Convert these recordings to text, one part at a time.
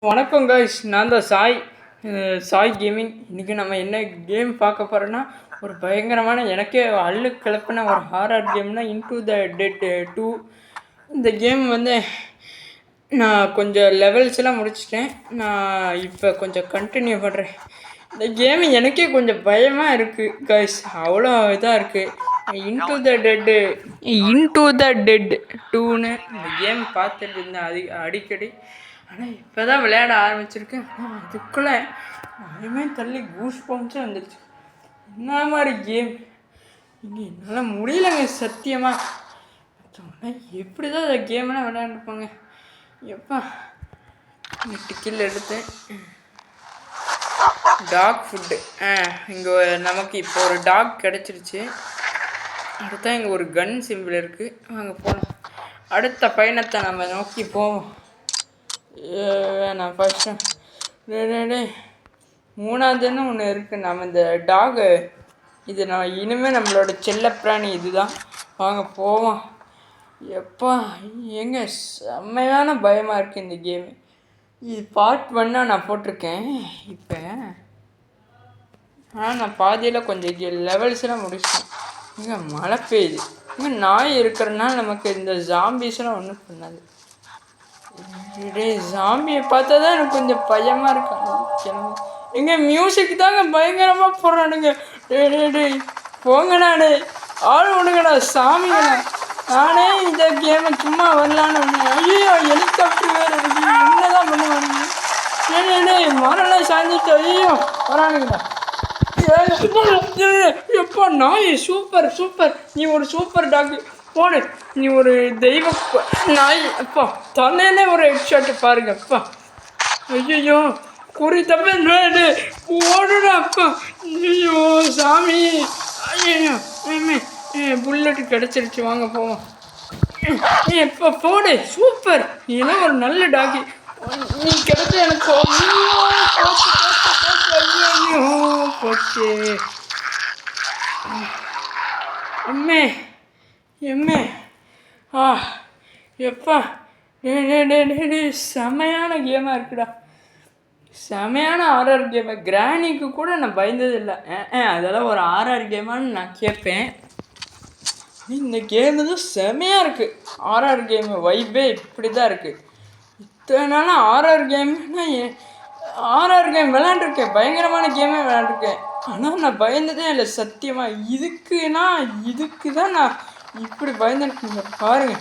வணக்கம் கைஸ், நான் தான் சாய் கேமிங். இன்றைக்கி நம்ம என்ன கேம் பார்க்க போகிறோன்னா, ஒரு பயங்கரமான எனக்கே அள்ளு கிளப்பின ஒரு ஹாரர் கேம்னா இன்டூ த டெட் 2. இந்த கேம் நான் கொஞ்சம் லெவல்ஸ்லாம் முடிச்சிட்டேன். நான் இப்போ கொஞ்சம் கண்டினியூ பண்ணுறேன். இந்த கேம் எனக்கே கொஞ்சம் பயமாக இருக்குது கைஸ், அவ்வளோ இதாக இருக்குது. இன்டூ த டெட் 2ன்னு இந்த கேம் பார்த்துட்டு இருந்தேன் அடிக்கடி. ஆனால் இப்போ தான் விளையாட ஆரம்பிச்சிருக்கேன். ஆனால் அதுக்குள்ளே அதுவுமே தள்ளி கூஸ் பம்ப்ஸும் வந்துடுச்சு. என்ன மாதிரி கேம் இங்கே என்னால் முடியலைங்க சத்தியமாக. எப்படி தான் அந்த கேம்லாம் விளையாண்டுருப்பாங்க. எப்பா கில் எடுத்தேன். டாக் ஃபுட்டு இங்கே நமக்கு இப்போ ஒரு டாக் கிடச்சிருச்சு. அடுத்தா இங்கே ஒரு கன் சிம்பிள் இருக்குது. வாங்க போகலாம். அடுத்த பயணத்தை நம்ம நோக்கி போவோம். நான் ஃபஸ்ட்டு மூணாவதுன்னு ஒன்று இருக்குது. நம்ம இந்த டாகு இது நான் இனிமேல் நம்மளோட செல்லப்பிராணி இதுதான். வாங்க போவோம். எப்பா எங்க செம்மையான பயமாக இருக்குது இந்த கேமு. இது பார்ட் 1 நான் போட்டிருக்கேன். இப்போ நான் பாதியில் கொஞ்சம் லெவல்ஸ்லாம் முடிச்சிட்டேன். இங்கே மழை பெய்யுது. இங்கே நாய் இருக்கிறனால நமக்கு இந்த ஜாம்பிஸ்லாம் ஒன்றும் பண்ணாது. ஜாம்பியை பார்த்தா தான் எனக்கு கொஞ்சம் பயமாக இருக்காங்க. எங்க மியூசிக் தாங்க பயங்கரமாக போடுறானுங்க. போங்கண்ணா, ஆள் விடுங்கடா சாமிங்கண்ணா. நானே இந்த கேமை சும்மா வரலான்னு ஐயோ ஹெலிகாப்டர் வேறு இருக்கு. என்னதான் பண்ணுவானுங்க? மரம்லாம் சாஞ்சிட்டு ஐயோ வரானுங்கடா. எப்பா நாய் சூப்பர் சூப்பர், நீ ஒரு சூப்பர் டாக் போடு. நீ ஒரு தெய்வ நாய். அப்பா தன்னையிலே ஒரு ஹெட்ஷாட்டு பாருங்க. அப்பா ஐயோ குறி தப்ப ஓடுடா. அப்பா ஐயோ சாமி. ஐயோ புல்லட்டு கிடச்சிருச்சு. வாங்க போவோம். எப்போ போடு சூப்பர். நீலாம் ஒரு நல்ல டாகி. நீ கிடைச்ச எனக்கு போச்சு. எம்மே எப்பா செமையான கேமாக இருக்குடா. செமையான ஆர்ஆர் கேமு. கிராணிக்கு கூட நான் பயந்ததில்லை. அதெல்லாம் ஒரு ஆர்ஆர் கேமான்னு நான் கேட்பேன். இந்த கேமு தான் செமையாக இருக்குது. ஆர்ஆர் கேமு வைப்பே இப்படி தான் இருக்குது. இத்தனை நாளாக ஆர்ஆர் கேம் விளையாண்டுருக்கேன். பயங்கரமான கேமே விளையாண்டுருக்கேன். ஆனால் நான் பயந்ததே இல்லை சத்தியமாக. இதுக்கு தான் நான் இப்படி பயந்துருக்கீங்க பாருங்கள்.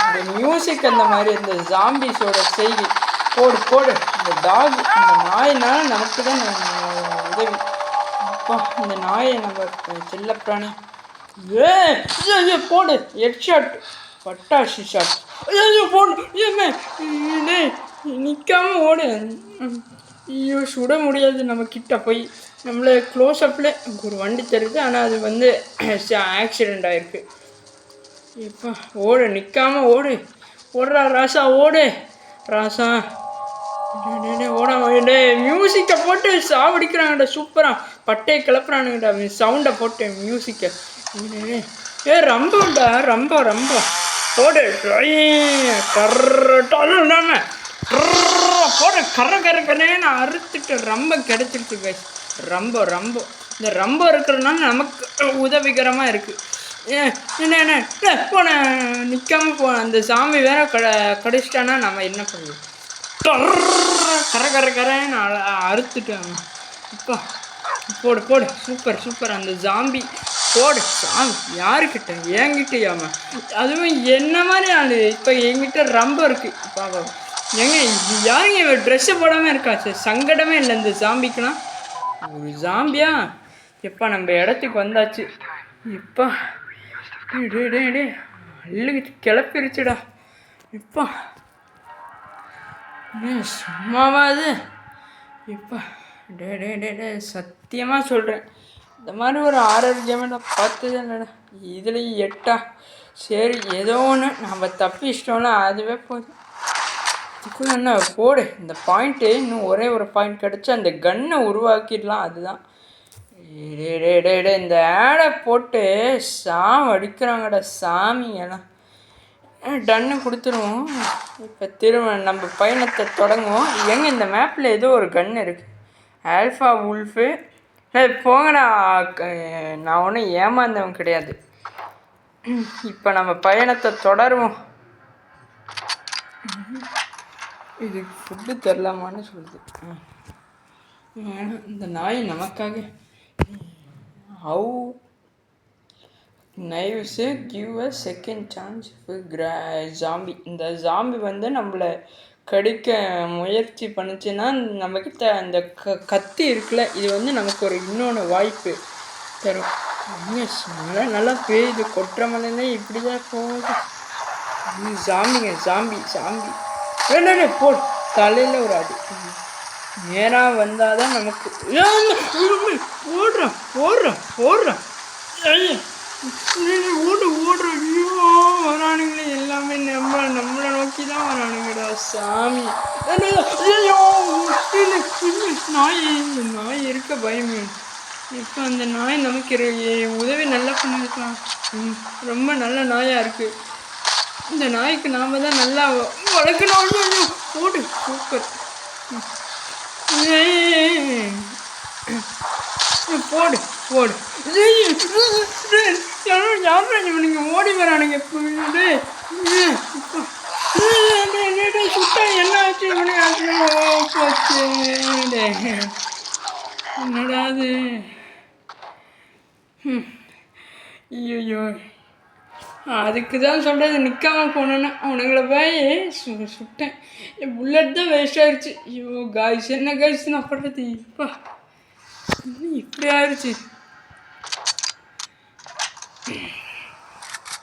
இந்த மியூசிக் அந்த மாதிரி இந்த ஜாம்பிஸோட செய்தி போடு. இந்த டாக் இந்த நாயினால நமக்கு தான் உதவி. அப்பா இந்த நாயை நம்ம செல்லப்பிராணி. போடு ஹெட்ஷாட் பட்டாசு ஷாட். போடு நிற்காம ஓடு. ஐயோ சுட முடியாது நம்ம கிட்ட போய். நம்மளை க்ளோஸ்அப்பில் ஒரு வண்டி தருது. ஆனால் அது ஆக்சிடெண்ட் ஆகிருக்கு. எப்பா ஓடு, நிற்காம ஓடுறா ராசா, ஓடு ராசா. ஓட மியூசிக்கை போட்டு சாவடிக்கிறாங்கடா. சூப்பராக பட்டையை கிளப்புறானுங்கடா. சவுண்டை போட்டு மியூசிக்கை. ரம்பம்டா ரொம்ப போடு. போடு கரன்னு அறுத்துட்டு ரொம்ப கிடைச்சிருச்சு கைஸ். ரொம்ப இந்த ரொம்ப இருக்கிறதுனால நமக்கு உதவிகரமாக இருக்குது. என்ன போன நிற்காம அந்த சாமி வேற கடிச்சிட்டானா நம்ம என்ன பண்ணுவோம்? கரன்னு அறுத்துட்டாங்க. இப்போ போடு சூப்பர். அந்த ஜாம்பி போடு. சாமி யாருக்கிட்ட? என்கிட்டயாமா? அதுவும் என்ன மாதிரி ஆளு. இப்போ என்கிட்ட ரொம்ப இருக்குது. பாப்பா ஏங்க யாருங்க இவன் ட்ரெஸ்ஸை போடாமல் இருக்கா? சங்கடமே இல்லை இந்த ஜாம்பிக்கெலாம். ஒரு ஜாம்பியா? எப்பா நம்ம இடத்துக்கு வந்தாச்சு. இப்போ அள்ளுக்கு கிளப்பிருச்சுடா. இப்போ சும்மாவா அது? இப்போ சத்தியமாக சொல்கிறேன், இந்த மாதிரி ஒரு ஆர்ஆர் கேமை நான் பார்த்ததே இல்லைடா. இதுலேயும் 8. சரி ஏதோ ஒன்று நம்ம தப்பிச்சிட்டோம்னா அதுவே போதும். இதுக்குள்ளே என்ன போடு. இந்த பாயிண்ட்டு இன்னும் ஒரே ஒரு பாயிண்ட் கிடச்சி அந்த கன்னை உருவாக்கிடலாம். அதுதான் இந்த ஆடை போட்டு அடிக்கிறாங்கடா சாமிங்கெல்லாம். டன்னு கொடுத்துருவோம். இப்போ திரும்ப நம்ம பயணத்தை தொடங்குவோம். எங்கே இந்த மேப்பில் ஏதோ ஒரு கன் இருக்குது, ஆல்ஃபா உல்ஃபு. போங்கடா, நான் ஒன்றும் ஏமாந்தவன் கிடையாது. இப்போ நம்ம பயணத்தை தொடருவோம். இது ஃபுட்டு தரலாமான்னு சொல்லுது. இந்த நாய் நமக்காக how naive give a second chance zombie. இந்த ஜாம்பி வந்து நம்மளை கடிக்க முயற்சி பண்ணுச்சுன்னா நம்மக்கிட்ட அந்த கத்தி இருக்குல்ல, இது வந்து நமக்கு ஒரு இன்னொன்று வாய்ப்பு தரும். மழை நல்லா பெய்யுது, கொட்டுற மழைன்னா இப்படி தான் போகுது. ஜாம்பிங்க, ஜாம்பி ஜாம்பி என்ன போடு, தலையில் ஒரு அடி. நேராக வந்தால் தான் நமக்கு ஓடுறோம் ஓடுறோம் ஓடுறோம் ஓடுறோம். ஐயோ வரானுங்களே, எல்லாமே நம்மளை நோக்கி தான் வரானுங்கடா சாமி. ஐயோ நாய் இருக்க பயமே. இப்போ அந்த நாய் நமக்கு உதவி நல்லா பண்ணிருக்கலாம். ரொம்ப நல்ல நாயாக இருக்குது. இந்த நாய்க்கு நாம் தான் நல்லா வளர்க்கணும். போடு, சூப்பர். போடு போடு. யாரும் இவனுங்க ஓடி வரானுங்க. சுட்டா என்ன ஆச்சு இவனுக்கு? என்னடாது? ஐயோ, அதுக்கு தான் சொல்கிறது, நிற்காம போனேன்னா அவனுங்களை போய் சுட்டேன். என் புல்லட் தான் வேஸ்ட் ஆகிடுச்சு. ஐயோ காய்ஸ், என்ன காய்ஸ் நான் பண்ணுறது? இப்போ இப்படி ஆயிடுச்சு.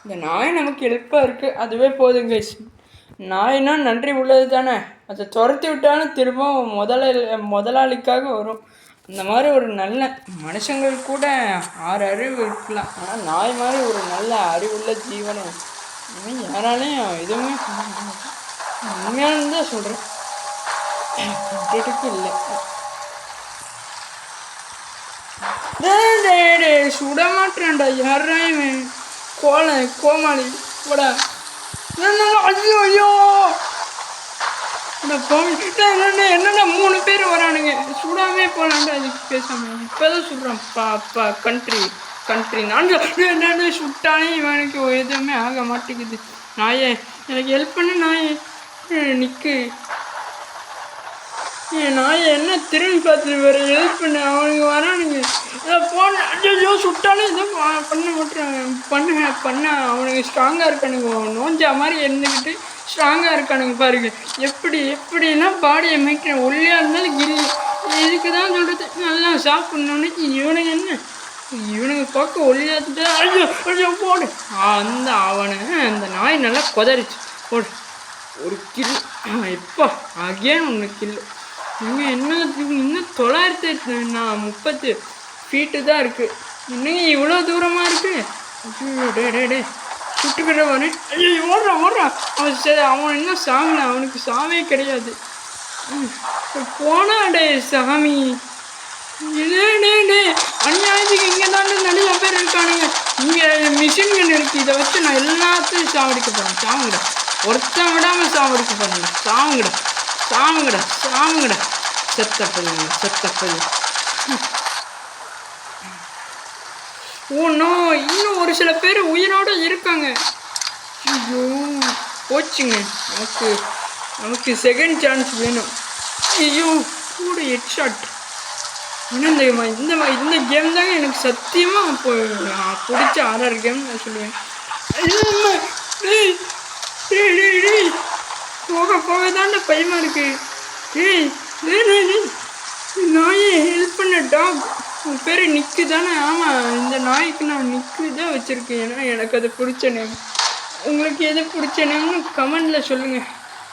இந்த நாய் நமக்கு ஹெல்ப்பாக இருக்குது, அதுவே போதும் காய்ஸ். நாய்னா நன்றி உள்ளது தானே. அதை துரத்தி விட்டாலும் திரும்ப முதலாளிக்காக வரும். அந்த மாதிரி ஒரு நல்ல மனுஷங்கள் கூட 6 அறிவு இருக்கலாம், ஆனால் நாய் மாதிரி ஒரு நல்ல அறிவுள்ள ஜீவனை யாராலையும் எதுவுமே உண்மையானு தான் சொல்கிறேன், இல்லை. சுட மாட்டேன்டா யாரையும். கோமாளி போடா. ஐயோ ஐயோ என்னடா 3 பேர் வரானுங்க. சுடாமே போகலான்டா, அதுக்கு பேசாமல் இப்போதான் சுடுறான். பாப்பா கண்ட்ரி நான் சுட்டானே இவனுக்கு எதுவுமே ஆக மாட்டேங்குது. நாயே எனக்கு ஹெல்ப் பண்ணு நாயே. நிற்கு நாயை, என்ன திரும்பி பார்த்து வேறு ஹெல்ப் பண்ணு. அவனுக்கு வரானுங்க போன. ஐயோ சுட்டாலும் எதுவும் பண்ண மாட்டேறாங்க. பண்ண அவனுக்கு ஸ்ட்ராங்காக இருக்கானுங்க. நோஞ்சா மாதிரி இருந்துக்கிட்டு ஸ்ட்ராங்காக இருக்கானுங்க பாருங்க. எப்படிலாம் பாடியை மேய்க்கிறேன். ஒல்லியாக இருந்தாலும் கில்லி. இதுக்கு தான் சொல்கிறது, நல்லா சாப்பிட்ணுன்னு. இவனுங்க என்ன, இவனுங்க பார்க்க ஒல்லியாக. ஐயோ போடு. அந்த நாய் நல்லா கொதறிச்சு. போடு ஒரு கில்லு. இப்போ அகேன் ஒன்று கில்லு. இங்கே இன்னும் 930 ஃபீட்டு தான் இருக்குது. இன்னும் இவ்வளோ தூரமாக இருக்குது. டே சுட்டுக்கிட்டவனே. ஐயோ ஓடுறான். அவன் இன்னும் சாகலை, அவனுக்கு சாவே கிடையாது. போனாடே சாமி. அநியாயத்துக்கு இங்கே தானே நிறைய பேர் இருக்கானுங்க. இங்கே மிஷின் கன் இருக்குது, இதை வச்சு நான் எல்லாத்தையும் சாவடிக்க போகிறேன். சாவுங்கடா, ஒருத்தன் விடாமல் சாவடிக்க போகிறேன். சாமுங்கடா. செத்தப்பது. ஓ, இன்னும் ஒரு சில பேர் உயிரோடு இருக்காங்க. ஐயோ போச்சுங்க. நமக்கு செகண்ட் சான்ஸ் வேணும். ஐயோ கூட ஹெட்ஷாட். ஆனால் இந்த கேம் தாங்க எனக்கு சத்தியமாக பிடிச்ச ஆர்ஆர் கேம் நான் சொல்லுவேன். போக தாண்ட பயமாக இருக்குது. நாயை ஹெல்ப் பண்ண டாக். உன் பேர் நிக்கு தானே? ஆமாம், இந்த நாய்க்கு நான் நிக்கு தான் வச்சுருக்கேன். ஏன்னா எனக்கு அது பிடிச்ச நேம். உங்களுக்கு எது பிடிச்ச நேம்னு கமெண்டில் சொல்லுங்கள்.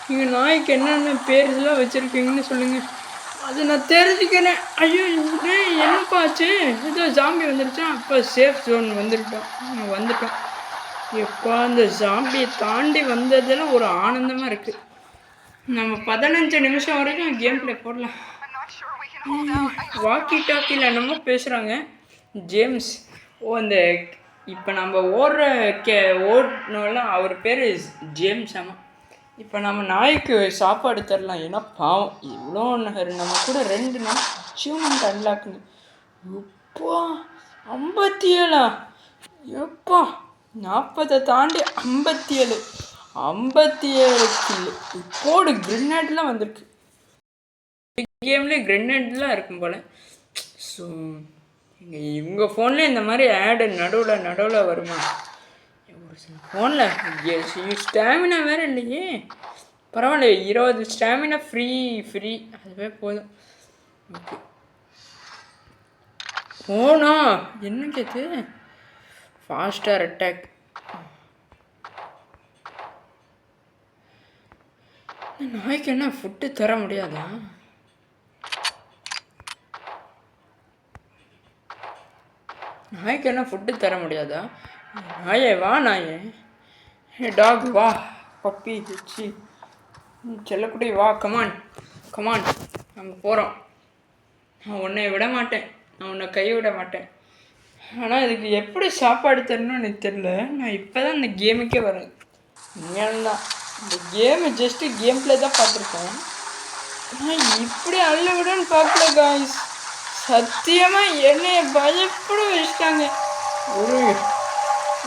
நீங்கள் நாய்க்கு என்னென்ன பேர்லாம் வச்சுருக்கீங்கன்னு சொல்லுங்கள், அது நான் தெரிஞ்சுக்கிறேன். ஐயோ என்னப்பா ஆச்சு? ஏதோ ஜாம்பி வந்துருச்சா? அப்போ சேஃப் ஜோன் வந்துட்டோம். எப்போ அந்த ஜாம்பியை தாண்டி வந்ததில் ஒரு ஆனந்தமாக இருக்குது. நம்ம 15 நிமிஷம் வரைக்கும் கேம் பிளே போடலாம். வாக்கி டாக்கியில் என்னமோ பேசுகிறாங்க. ஜேம்ஸ் அந்த இப்போ நம்ம ஓடணும்ல, அவர் பேர் ஜேம்ஸ். ஆமாம். இப்போ நம்ம நாய்க்கு சாப்பாடு தரலாம். ஏன்னா பாவம் இவ்வளோ நம்ம கூட 2 நாள் அச்சீவ்மெண்ட் அன்லாக்குங்க. எப்பா 57 எப்பா 40 தாண்டி 57 கில்லு. இப்போடு கிரெனேட்லாம் வந்திருக்கு. கேம்லேயே கிரெனேட்லாம் இருக்கும் போல். ஸோ இவங்க ஃபோனில் இந்த மாதிரி ஆடு நடுவில் வருமா? ஒரு சில ஃபோனில் ஸ்டாமினா வேறு இல்லையே. பரவாயில்ல, 20 ஸ்டாமினா ஃப்ரீ அதுவே போதும். ஓகே, ஓனா என்ன கேத்து ஃபாஸ்டர் அட்டாக். நாய்க்கு என்ன ஃபுட்டு தர முடியாதா? நாய்க்கு என்ன ஃபுட்டு தர முடியாதா? நாயே வா, நாயே டாக் வா, பப்பி சி செல்லக்குட்டி வா, கமான் நம்ம போகிறோம். நான் உன்னை விட மாட்டேன், நான் உன்னை கைவிட மாட்டேன். ஆனால் இதுக்கு எப்படி சாப்பாடு தரணும்னு எனக்கு தெரியல. நான் இப்போ தான் இந்த கேமுக்கே வரேன். தான் இந்த கேமு ஜஸ்ட்டு கேம் பிளே தான் பார்த்துருக்கேன். நான் இப்படி அள்ள விடன்னு பார்க்கல காய்ஸ். சத்தியமாக என்னைய பயப்பட வச்சுட்டாங்க.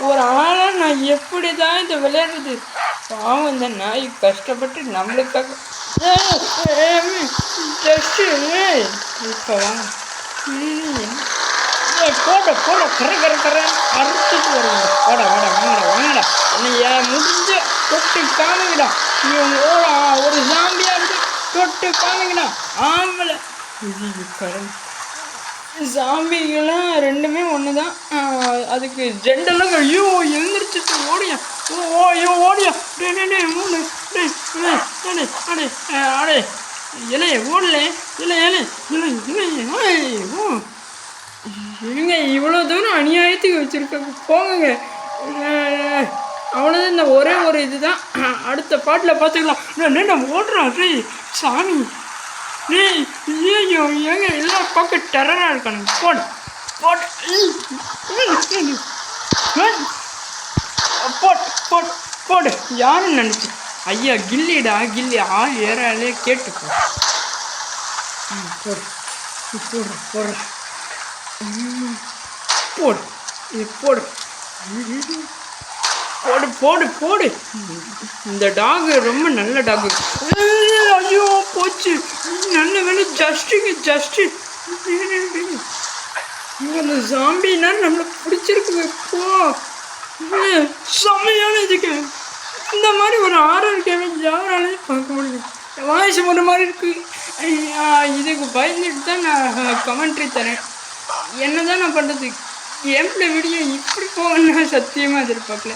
ஒரு ஆளாக நான் எப்படி தான் இதை விளையாடுறது? பாவம் இந்த நாய் கஷ்டப்பட்டு நம்மளுக்காக ஜஸ்ட்டு இப்போ போட கரை அறுத்துட்டு வருங்க. வாங்கடா என்னைய முடிஞ்ச தொட்டு காமிங்கடா. ஒரு ஜாம்பியா இருந்து தொட்டு காமிங்கடா. ஆம்பளை ஜாம்பிகளாம் ரெண்டுமே ஒன்று தான். அதுக்கு ஜெண்டெல்லாம் ஐயோ எழுந்திரிச்சிட்டு ஓடியா அடே இலைய ஓடல இல்லைங்க. இவ்வளோ தூரம் அநியாயத்துக்கு வச்சுருக்காங்க. போங்க அவ்வளோதான். இந்த ஒரே ஒரு இதுதான். அடுத்த பாட்டில் பார்த்துக்கலாம். நான் ஓடுறான் சாமி. ஐயோ ஏங்க எல்லா பக்கம் டெரராக இருக்கானுங்க. போடு யாரும் நினச்சி ஐயா கில்லிடா கில்லி ஆள் ஏறாலே கேட்டுப்போ. போடு. இந்த டாகு ரொம்ப நல்ல டாகு. ஐயோ போச்சு. நல்ல வேலை ஜஸ்ட்டு அந்த ஜாம்பின்னா நம்மளுக்கு பிடிச்சிருக்கு. இப்போ செம்மையான இதுக்கு இந்த மாதிரி ஒரு ஆர்ஆர் கேமை யாராலையும் பார்க்க முடியும். வாய்ஸ் ஒரு மாதிரி இருக்குது. இதுக்கு பயந்துட்டு தான் நான் கமெண்ட்ரி தரேன். என்ன தான் நான் பண்ணுறது? கேம் பிளே வீடியோ இப்படி போகணும்னா சத்தியமாக எதிர்பார்க்கல.